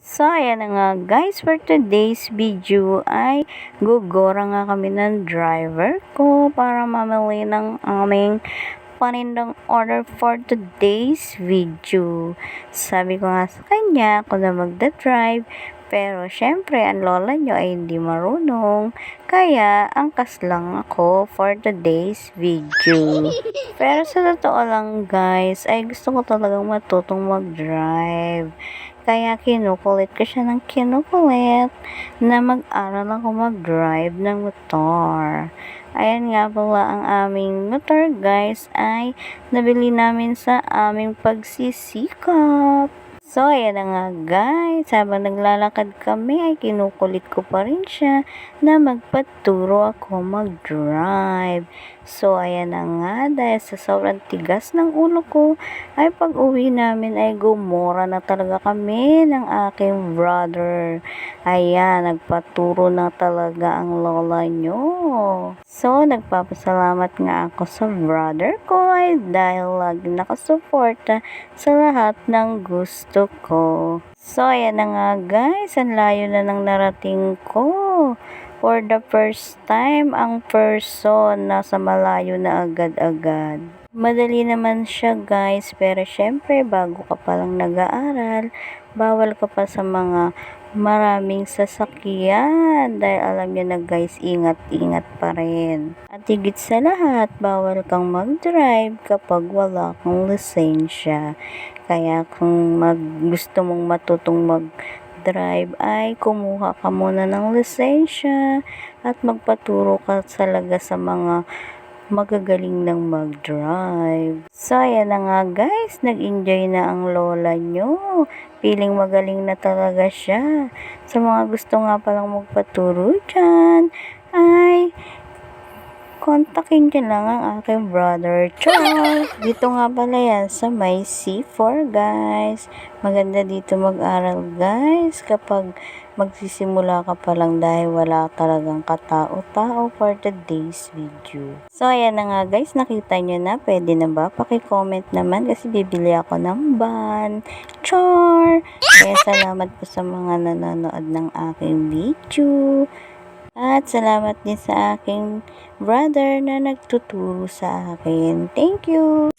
So, ayan na nga guys, for today's video ay gugora nga kami ng driver ko para mamili ng aming panindang order for today's video. Sabi ko nga sa kanya, ako na magda-drive, pero syempre, ang lola nyo ay hindi marunong, kaya angkas lang ako for today's video. Pero sa totoo lang guys, ay gusto ko talagang matutong mag-drive. Kaya kinukulit ko siya ng kinukulit na mag-aral ako mag-drive ng motor. Ayan nga pala ang aming motor guys ay nabili namin sa aming pagsisikap. So, ayan na nga guys, habang naglalakad kami ay kinukulit ko pa rin siya na magpaturo ako mag-drive. So, ayan na nga, dahil sa sobrang tigas ng ulo ko, ay pag uwi namin ay gumora na talaga kami ng aking brother. Ayan, nagpaturo na talaga ang lola nyo. So, nagpapasalamat nga ako sa brother ko ay dahil lagi nakasuporta sa lahat ng gusto ko. So, ayan na nga guys, ang layo na nang narating ko. For the first time, ang person nasa malayo na agad-agad. Madali naman siya guys, pero syempre bago ka palang nag-aaral, bawal ka pa sa mga maraming sasakyan dahil alam niyo na guys, ingat-ingat pa rin. At higit sa lahat, bawal kang mag-drive kapag wala kang lisensya. Kaya kung gusto mong matutong mag-drive ay kumuha ka muna ng lisensya at magpaturo ka talaga sa mga magagaling ng mag-drive. So, ayan na nga guys, nag-enjoy na ang lola nyo. Feeling magaling na talaga siya. Sa mga gusto nga palang magpaturo dyan, ay kontakin nyo lang ang aking brother Charles. Dito nga pala yan sa may C4 guys. Maganda dito mag-aral guys kapag magsisimula ka pa lang dahil wala talagang katao-tao for today's video. So, ayan na nga guys, nakita nyo na, pwede na ba? Paki-comment naman kasi bibili ako ng van. Char! Kaya salamat po sa mga nanonood ng aking video. At salamat din sa aking brother na nagtuturo sa akin. Thank you!